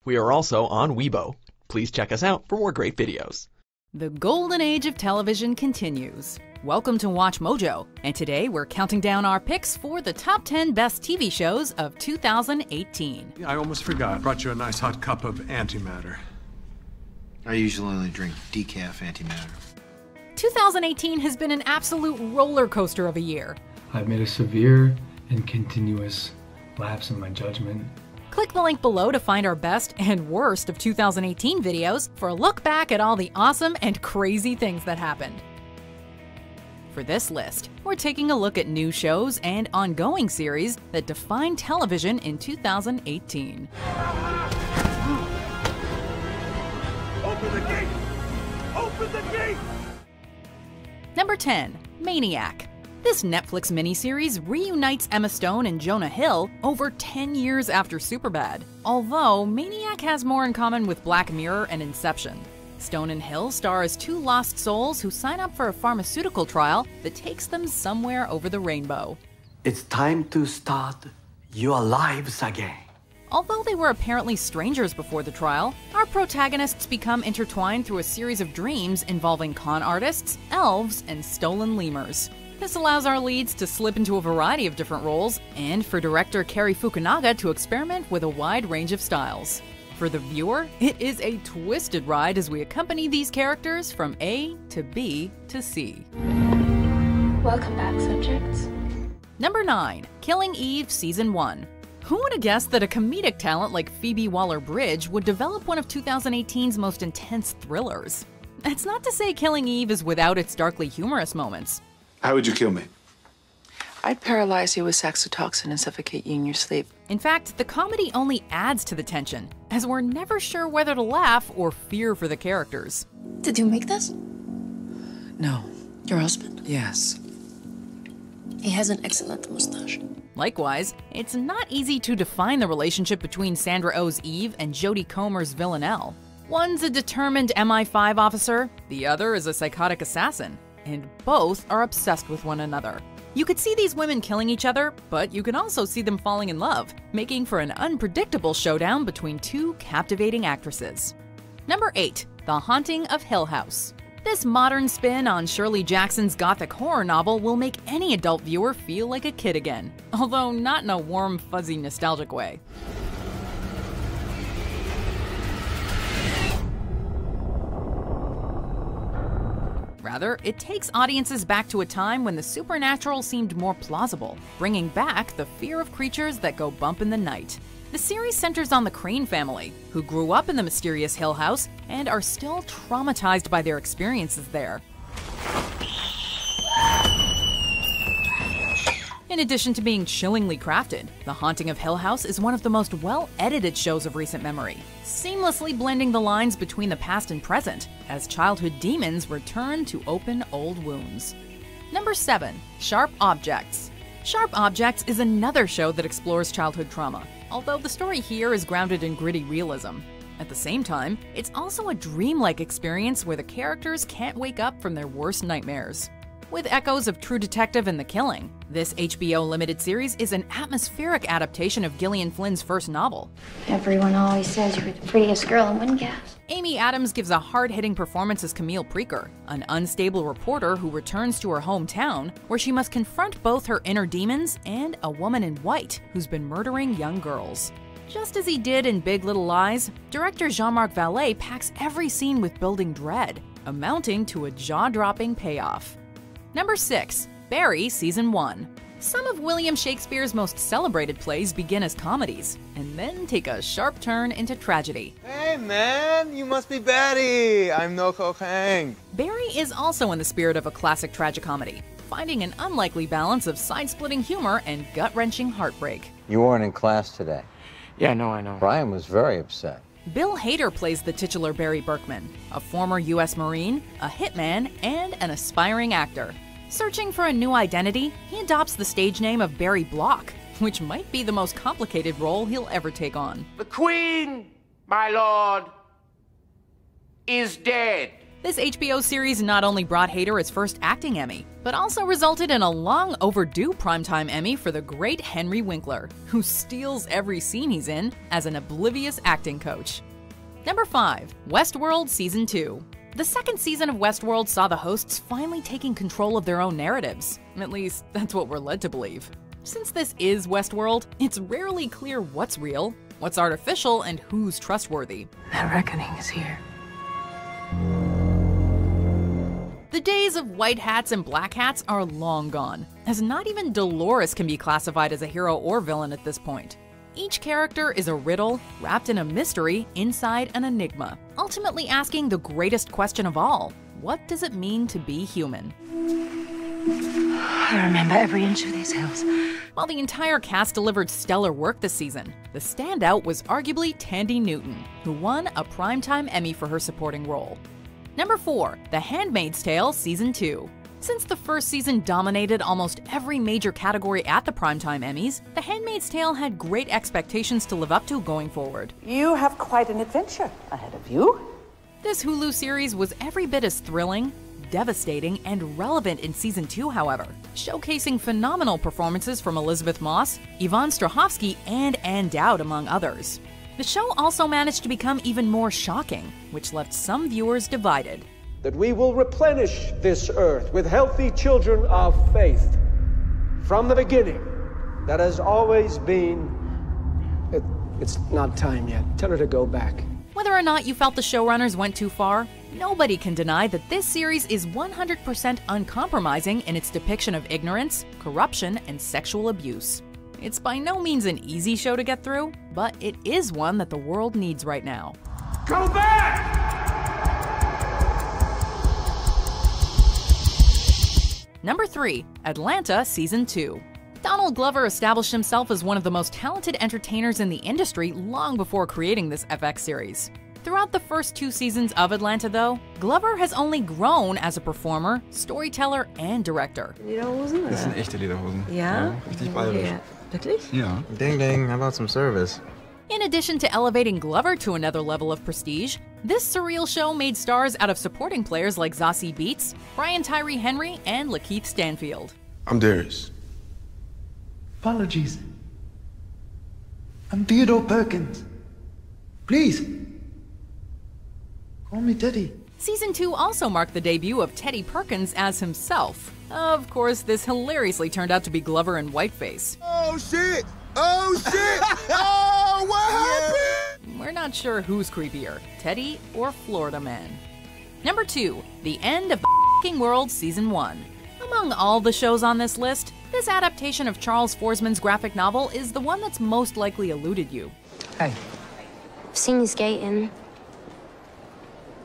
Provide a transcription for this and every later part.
We are also on Weibo. Please check us out for more great videos. The golden age of television continues. Welcome to WatchMojo, and today we're counting down our picks for the top 10 best TV shows of 2018. I almost forgot. Brought you a nice hot cup of antimatter. I usually only drink decaf antimatter. 2018 has been an absolute roller coaster of a year. I've made a severe and continuous lapse in my judgment. Click the link below to find our best and worst of 2018 videos for a look back at all the awesome and crazy things that happened. For this list, we're taking a look at new shows and ongoing series that defined television in 2018. Open the gate! Open the gate! Number 10. Maniac. This Netflix miniseries reunites Emma Stone and Jonah Hill over 10 years after Superbad, although Maniac has more in common with Black Mirror and Inception. Stone and Hill star as two lost souls who sign up for a pharmaceutical trial that takes them somewhere over the rainbow. It's time to start your lives again. Although they were apparently strangers before the trial, our protagonists become intertwined through a series of dreams involving con artists, elves, and stolen lemurs. This allows our leads to slip into a variety of different roles, and for director Cary Fukunaga to experiment with a wide range of styles. For the viewer, it is a twisted ride as we accompany these characters from A to B to C. Welcome back, subjects. Number 9. Killing Eve Season 1. Who would have guessed that a comedic talent like Phoebe Waller-Bridge would develop one of 2018's most intense thrillers? That's not to say Killing Eve is without its darkly humorous moments. How would you kill me? I'd paralyze you with saxitoxin and suffocate you in your sleep. In fact, the comedy only adds to the tension, as we're never sure whether to laugh or fear for the characters. Did you make this? No. Your husband? Yes. He has an excellent mustache. Likewise, it's not easy to define the relationship between Sandra Oh's Eve and Jodie Comer's Villanelle. One's a determined MI5 officer, the other is a psychotic assassin, and both are obsessed with one another. You could see these women killing each other, but you can also see them falling in love, making for an unpredictable showdown between two captivating actresses. Number 8. The Haunting of Hill House. This modern spin on Shirley Jackson's gothic horror novel will make any adult viewer feel like a kid again, although not in a warm, fuzzy, nostalgic way. Rather, it takes audiences back to a time when the supernatural seemed more plausible, bringing back the fear of creatures that go bump in the night. The series centers on the Crane family, who grew up in the mysterious Hill House and are still traumatized by their experiences there. In addition to being chillingly crafted, The Haunting of Hill House is one of the most well-edited shows of recent memory, seamlessly blending the lines between the past and present, as childhood demons return to open old wounds. Number 7. Sharp Objects. Sharp Objects is another show that explores childhood trauma, although the story here is grounded in gritty realism. At the same time, it's also a dreamlike experience where the characters can't wake up from their worst nightmares. With echoes of True Detective and The Killing, this HBO limited series is an atmospheric adaptation of Gillian Flynn's first novel. Everyone always says you're the prettiest girl in Windgas. Amy Adams gives a hard-hitting performance as Camille Preaker, an unstable reporter who returns to her hometown, where she must confront both her inner demons and a woman in white who's been murdering young girls. Just as he did in Big Little Lies, director Jean-Marc Vallée packs every scene with building dread, amounting to a jaw-dropping payoff. Number 6. Barry Season 1. Some of William Shakespeare's most celebrated plays begin as comedies, and then take a sharp turn into tragedy. Hey man, you must be Betty! I'm No Kang. Barry is also in the spirit of a classic tragicomedy, finding an unlikely balance of side-splitting humor and gut-wrenching heartbreak. You weren't in class today. Yeah, no, I know. Brian was very upset. Bill Hader plays the titular Barry Berkman, a former U.S. Marine, a hitman, and an aspiring actor. Searching for a new identity, he adopts the stage name of Barry Block, which might be the most complicated role he'll ever take on. The Queen, my lord, is dead. This HBO series not only brought Hader his first acting Emmy, but also resulted in a long overdue primetime Emmy for the great Henry Winkler, who steals every scene he's in as an oblivious acting coach. Number 5. Westworld Season 2. The second season of Westworld saw the hosts finally taking control of their own narratives. At least, that's what we're led to believe. Since this is Westworld, it's rarely clear what's real, what's artificial, and who's trustworthy. That reckoning is here. The days of white hats and black hats are long gone, as not even Dolores can be classified as a hero or villain at this point. Each character is a riddle, wrapped in a mystery inside an enigma, ultimately asking the greatest question of all: what does it mean to be human? I remember every inch of these hills. While the entire cast delivered stellar work this season, the standout was arguably Tandy Newton, who won a Primetime Emmy for her supporting role. Number 4. The Handmaid's Tale Season 2. Since the first season dominated almost every major category at the Primetime Emmys, The Handmaid's Tale had great expectations to live up to going forward. You have quite an adventure ahead of you. This Hulu series was every bit as thrilling, devastating, and relevant in Season 2, however, showcasing phenomenal performances from Elizabeth Moss, Yvonne Strahovski, and Ann Dowd, among others. The show also managed to become even more shocking, which left some viewers divided. That we will replenish this earth with healthy children of faith. From the beginning, that has always been... It's not time yet. Tell her to go back. Whether or not you felt the showrunners went too far, nobody can deny that this series is 100% uncompromising in its depiction of ignorance, corruption, and sexual abuse. It's by no means an easy show to get through, but it is one that the world needs right now. Go back! Number 3. Atlanta Season 2. Donald Glover established himself as one of the most talented entertainers in the industry long before creating this FX series. Throughout the first 2 seasons of Atlanta, though, Glover has only grown as a performer, storyteller, and director. Lederhosen? Das sind echte Lederhosen. Ja? Richtig bayerisch. Ja. Wirklich? Ja. Ding ding, how about some service? In addition to elevating Glover to another level of prestige, this surreal show made stars out of supporting players like Zazie Beetz, Brian Tyree Henry, and Lakeith Stanfield. I'm Darius. Apologies. I'm Theodore Perkins. Please. Call me Teddy. Season 2 also marked the debut of Teddy Perkins as himself. Of course, this hilariously turned out to be Glover in whiteface. Oh shit! Oh shit! Oh, what happened? We're not sure who's creepier, Teddy or Florida Man. Number 2. The End of the F***ing World Season 1. Among all the shows on this list, this adaptation of Charles Forsman's graphic novel is the one that's most likely eluded you. Hey. I've seen you skating.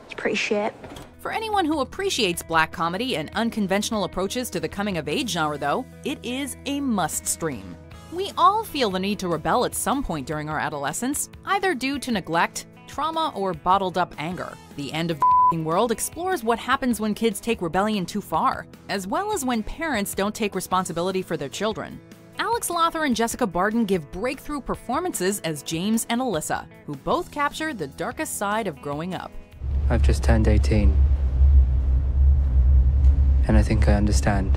It's pretty shit. For anyone who appreciates black comedy and unconventional approaches to the coming-of-age genre, though, it is a must-stream. We all feel the need to rebel at some point during our adolescence, either due to neglect, trauma, or bottled-up anger. The End of the F***ing World explores what happens when kids take rebellion too far, as well as when parents don't take responsibility for their children. Alex Lothar and Jessica Barden give breakthrough performances as James and Alyssa, who both capture the darkest side of growing up. I've just turned 18, and I think I understand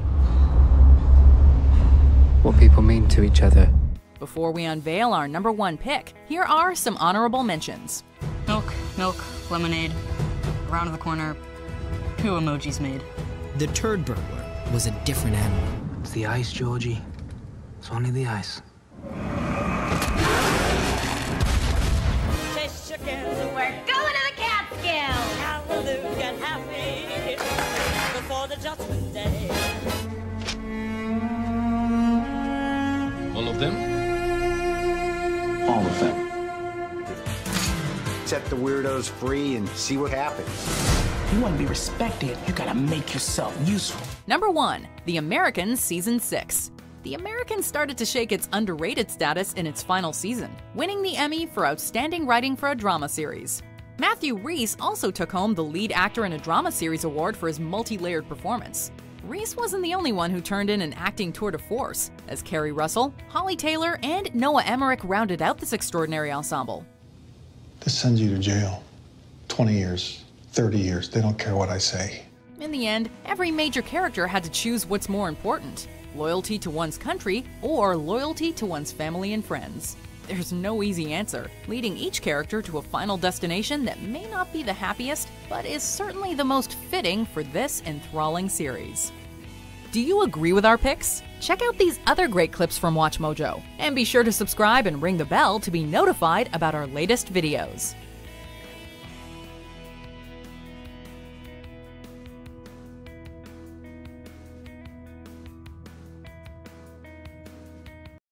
what people mean to each other. Before we unveil our number 1 pick, here are some honorable mentions. Milk, lemonade, around the corner, 2 emojis made. The turd burglar was a different animal. It's the ice, Georgie. It's only the ice. We're going to the Catskills! Hallelujah and happy before the judgment day. All of them? All of them. Set the weirdos free and see what happens. If you want to be respected, you gotta make yourself useful. Number 1. The Americans Season 6. The Americans started to shake its underrated status in its final season, winning the Emmy for Outstanding Writing for a Drama Series. Matthew Rhys also took home the Lead Actor in a Drama Series award for his multi-layered performance. Rhys wasn't the only one who turned in an acting tour de force, as Kerry Russell, Holly Taylor, and Noah Emmerich rounded out this extraordinary ensemble. This sends you to jail. 20 years, 30 years. They don't care what I say. In the end, every major character had to choose what's more important: loyalty to one's country or loyalty to one's family and friends. There's no easy answer, leading each character to a final destination that may not be the happiest, but is certainly the most fitting for this enthralling series. Do you agree with our picks? Check out these other great clips from WatchMojo, and be sure to subscribe and ring the bell to be notified about our latest videos.